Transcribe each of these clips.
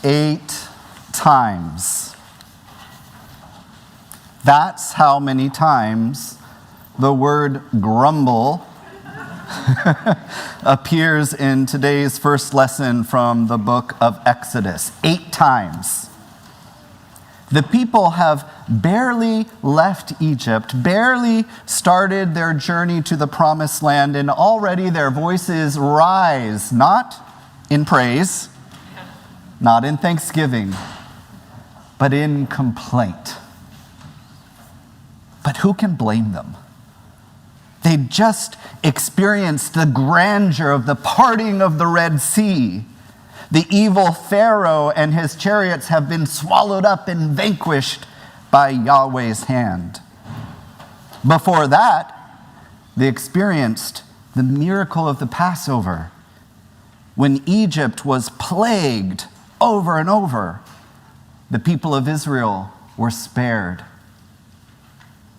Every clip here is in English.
8 times. That's how many times the word grumble appears in today's first lesson from the book of Exodus. 8 times. The people have barely left Egypt, barely started their journey to the promised land, and already their voices rise, not in praise, not in thanksgiving, but in complaint. But who can blame them? They just experienced the grandeur of the parting of the Red Sea. The evil Pharaoh and his chariots have been swallowed up and vanquished by Yahweh's hand. Before that, they experienced the miracle of the Passover, when Egypt was plagued over and over. The people of Israel were spared.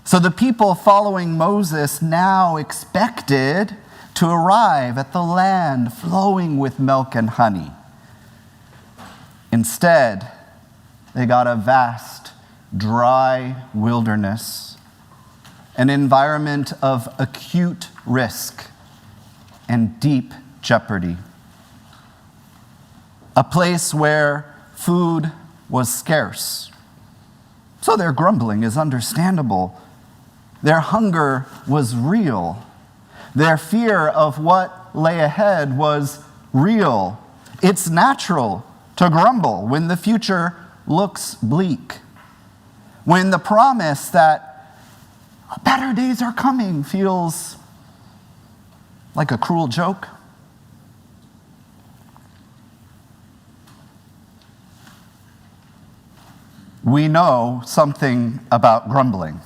So the people following Moses now expected to arrive at the land flowing with milk and honey. Instead, they got a vast, dry wilderness, an environment of acute risk and deep jeopardy, a place where food was scarce. So their grumbling is understandable. Their hunger was real. Their fear of what lay ahead was real. It's natural to grumble when the future looks bleak, when the promise that better days are coming feels like a cruel joke. We know something about grumbling.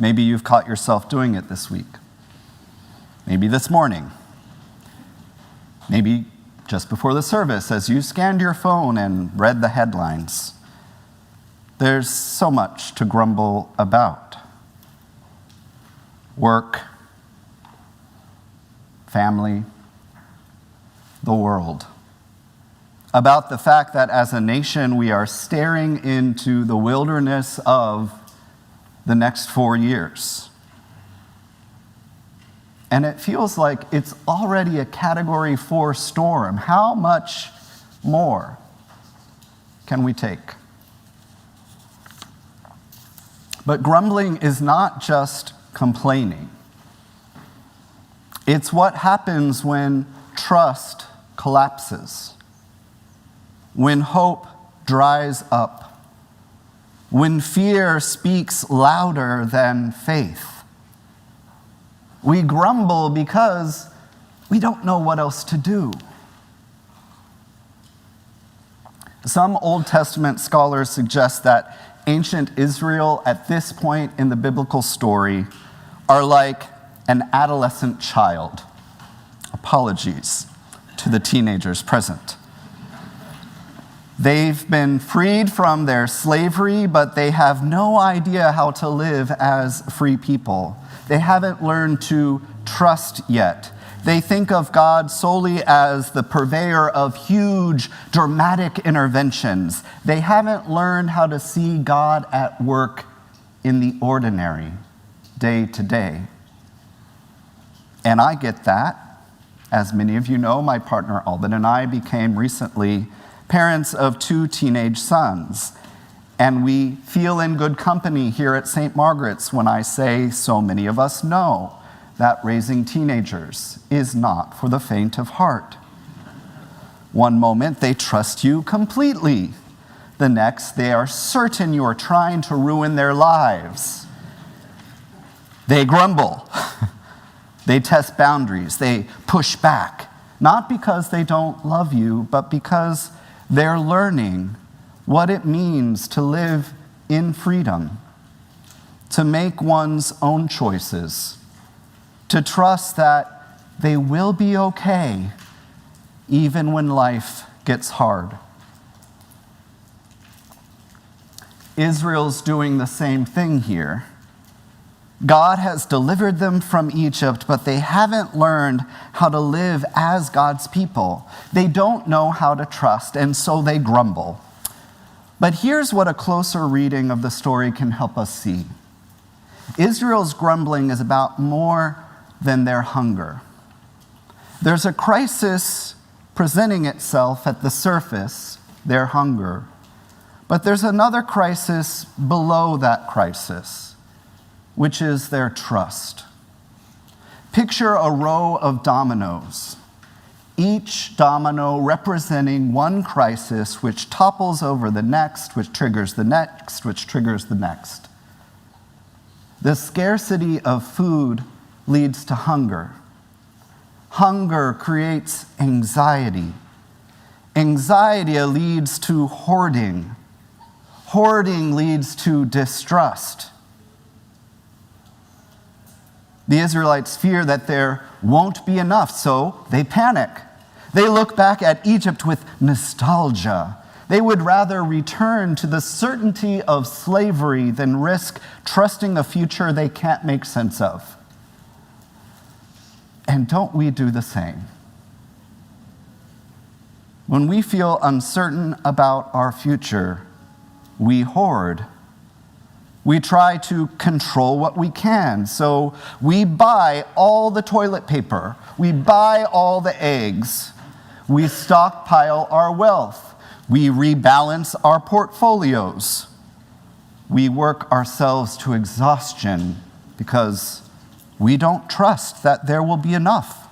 Maybe you've caught yourself doing it this week. Maybe this morning. Maybe just before the service as you scanned your phone and read the headlines. There's so much to grumble about. Work, family, the world. About the fact that as a nation we are staring into the wilderness of the next 4 years. And it feels like it's already a Category 4 storm. How much more can we take? But grumbling is not just complaining. It's what happens when trust collapses, when hope dries up, when fear speaks louder than faith. We grumble because we don't know what else to do. Some Old Testament scholars suggest that ancient Israel at this point in the biblical story are like an adolescent child. Apologies to the teenagers present. They've been freed from their slavery, but they have no idea how to live as free people. They haven't learned to trust yet. They think of God solely as the purveyor of huge, dramatic interventions. They haven't learned how to see God at work in the ordinary, day to day. And I get that. As many of you know, my partner Alban and I became recently parents of 2 teenage sons. And we feel in good company here at St. Margaret's when I say so many of us know that raising teenagers is not for the faint of heart. One moment they trust you completely. The next they are certain you are trying to ruin their lives. They grumble. They test boundaries. They push back. Not because they don't love you, but because they're learning what it means to live in freedom, to make one's own choices, to trust that they will be okay even when life gets hard. Israel's doing the same thing here. God has delivered them from Egypt, but they haven't learned how to live as God's people. They don't know how to trust, and so they grumble. But here's what a closer reading of the story can help us see. Israel's grumbling is about more than their hunger. There's a crisis presenting itself at the surface, their hunger. But there's another crisis below that crisis, which is their trust. Picture a row of dominoes, each domino representing one crisis which topples over the next, which triggers the next, which triggers the next. The scarcity of food leads to hunger. Hunger creates anxiety. Anxiety leads to hoarding. Hoarding leads to distrust. The Israelites fear that there won't be enough, so they panic. They look back at Egypt with nostalgia. They would rather return to the certainty of slavery than risk trusting a future they can't make sense of. And don't we do the same? When we feel uncertain about our future, we hoard. We try to control what we can, so we buy all the toilet paper. We buy all the eggs. We stockpile our wealth. We rebalance our portfolios. We work ourselves to exhaustion because we don't trust that there will be enough.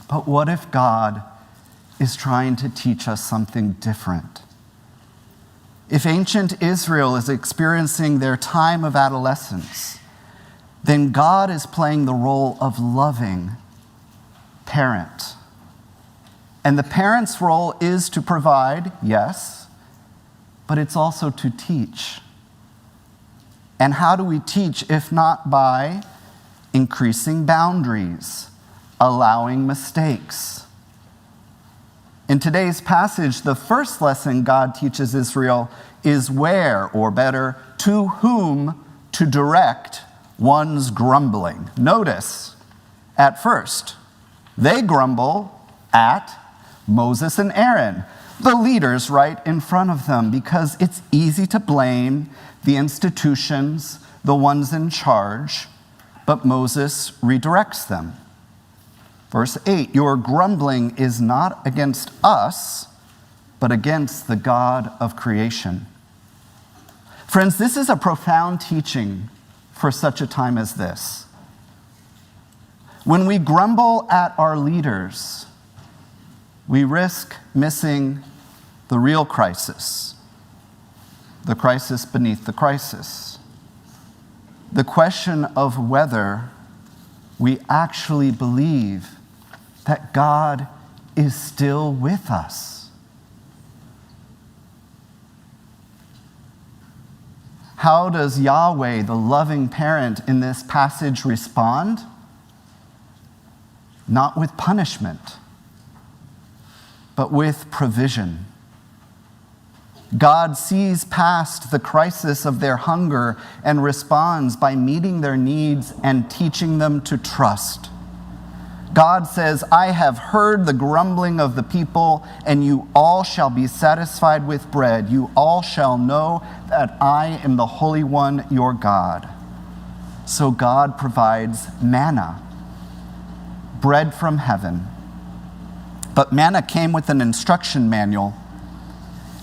But what if God is trying to teach us something different? If ancient Israel is experiencing their time of adolescence, then God is playing the role of loving parent. And the parent's role is to provide, yes, but it's also to teach. And how do we teach if not by increasing boundaries, allowing mistakes? In today's passage, the first lesson God teaches Israel is where, or better, to whom to direct one's grumbling. Notice, at first, they grumble at Moses and Aaron, the leaders right in front of them, because it's easy to blame the institutions, the ones in charge, but Moses redirects them. Verse 8, your grumbling is not against us, but against the God of creation. Friends, this is a profound teaching for such a time as this. When we grumble at our leaders, we risk missing the real crisis, the crisis beneath the crisis, the question of whether we actually believe that God is still with us. How does Yahweh, the loving parent in this passage, respond? Not with punishment, but with provision. God sees past the crisis of their hunger and responds by meeting their needs and teaching them to trust. God says, I have heard the grumbling of the people, and you all shall be satisfied with bread. You all shall know that I am the Holy One, your God. So God provides manna, bread from heaven. But manna came with an instruction manual.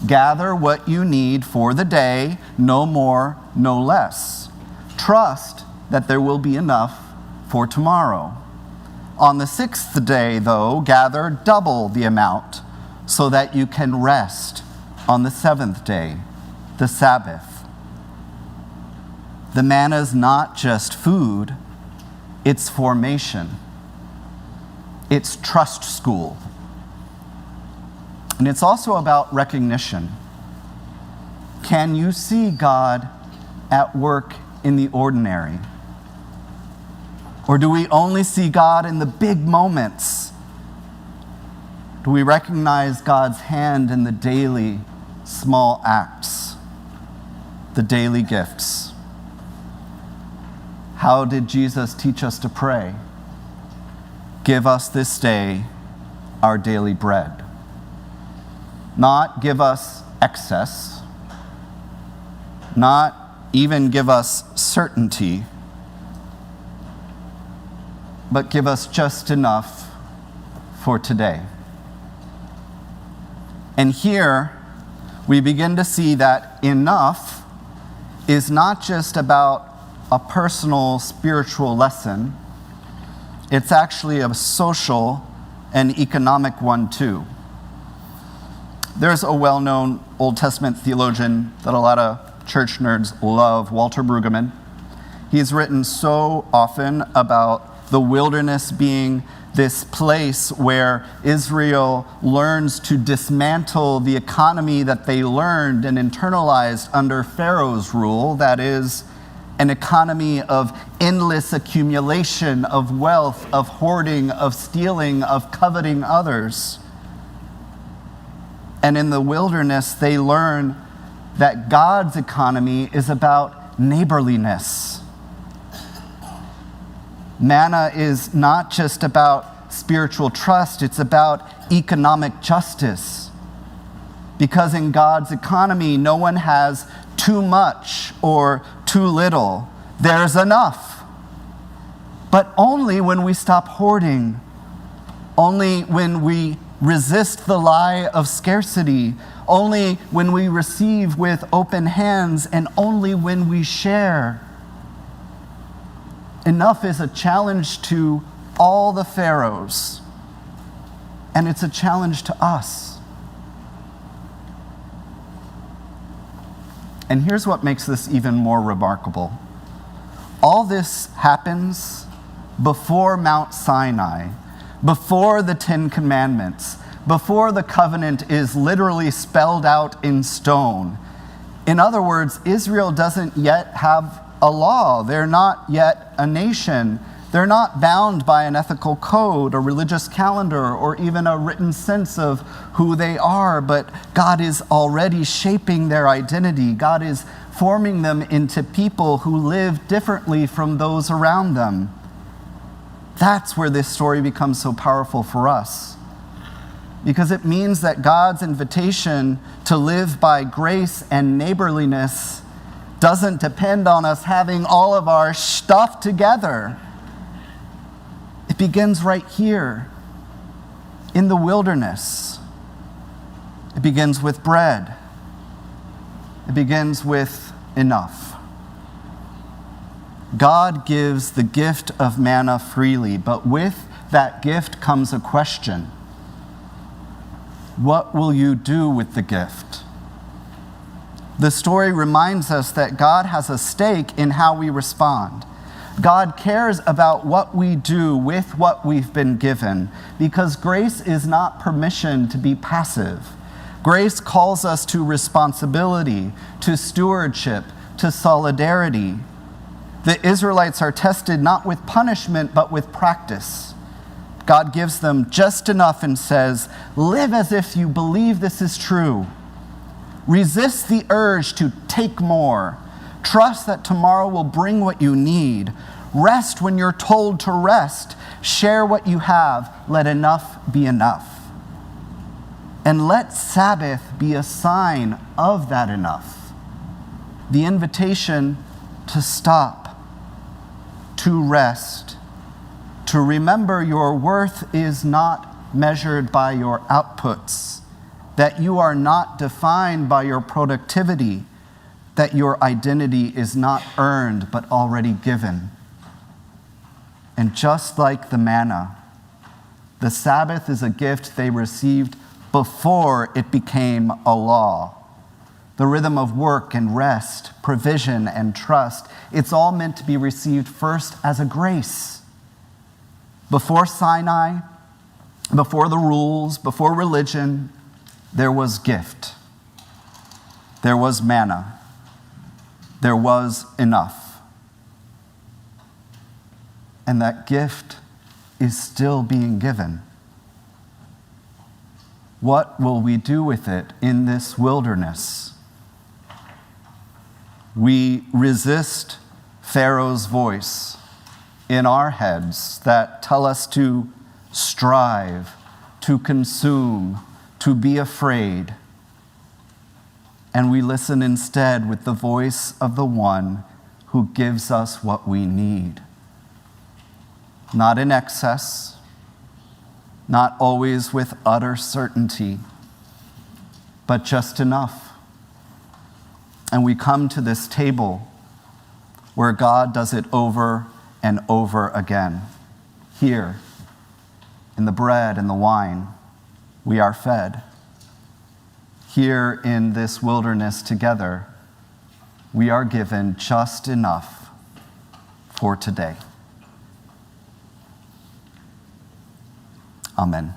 Gather what you need for the day, no more, no less. Trust that there will be enough for tomorrow. On the sixth day, though, gather double the amount so that you can rest on the seventh day, the Sabbath. The manna is not just food, it's formation. It's trust school. And it's also about recognition. Can you see God at work in the ordinary? Or do we only see God in the big moments? Do we recognize God's hand in the daily small acts, the daily gifts? How did Jesus teach us to pray? Give us this day our daily bread. Not give us excess, not even give us certainty, but give us just enough for today. And here we begin to see that enough is not just about a personal spiritual lesson, it's actually a social and economic one too. There's a well-known Old Testament theologian that a lot of church nerds love, Walter Brueggemann. He's written so often about the wilderness being this place where Israel learns to dismantle the economy that they learned and internalized under Pharaoh's rule, that is, an economy of endless accumulation of wealth, of hoarding, of stealing, of coveting others. And in the wilderness, they learn that God's economy is about neighborliness. Manna is not just about spiritual trust, it's about economic justice. Because in God's economy, no one has too much or too little. There's enough. But only when we stop hoarding, only when we resist the lie of scarcity, only when we receive with open hands, and only when we share. Enough is a challenge to all the pharaohs, and it's a challenge to us. And here's what makes this even more remarkable. All this happens before Mount Sinai, before the Ten Commandments, before the covenant is literally spelled out in stone. In other words, Israel doesn't yet have a law. They're not yet a nation. They're not bound by an ethical code, a religious calendar, or even a written sense of who they are, but God is already shaping their identity. God is forming them into people who live differently from those around them. That's where this story becomes so powerful for us, because it means that God's invitation to live by grace and neighborliness doesn't depend on us having all of our stuff together. It begins right here in the wilderness. It begins with bread. It begins with enough. God gives the gift of manna freely, but with that gift comes a question. What will you do with the gift? The story reminds us that God has a stake in how we respond. God cares about what we do with what we've been given, because grace is not permission to be passive. Grace calls us to responsibility, to stewardship, to solidarity. The Israelites are tested not with punishment, but with practice. God gives them just enough and says, live as if you believe this is true. Resist the urge to take more. Trust that tomorrow will bring what you need. Rest when you're told to rest. Share what you have. Let enough be enough. And let Sabbath be a sign of that enough. The invitation to stop, to rest, to remember your worth is not measured by your outputs, that you are not defined by your productivity, that your identity is not earned but already given. And just like the manna, the Sabbath is a gift they received before it became a law. The rhythm of work and rest, provision and trust, it's all meant to be received first as a grace. Before Sinai, before the rules, before religion, there was gift. There was manna. There was enough. And that gift is still being given. What will we do with it in this wilderness? We resist Pharaoh's voice in our heads that tell us to strive, to consume, to be afraid. And we listen instead with the voice of the one who gives us what we need. Not in excess, not always with utter certainty, but just enough. And we come to this table where God does it over and over again. Here, in the bread and the wine, we are fed. Here in this wilderness together, we are given just enough for today. Amen.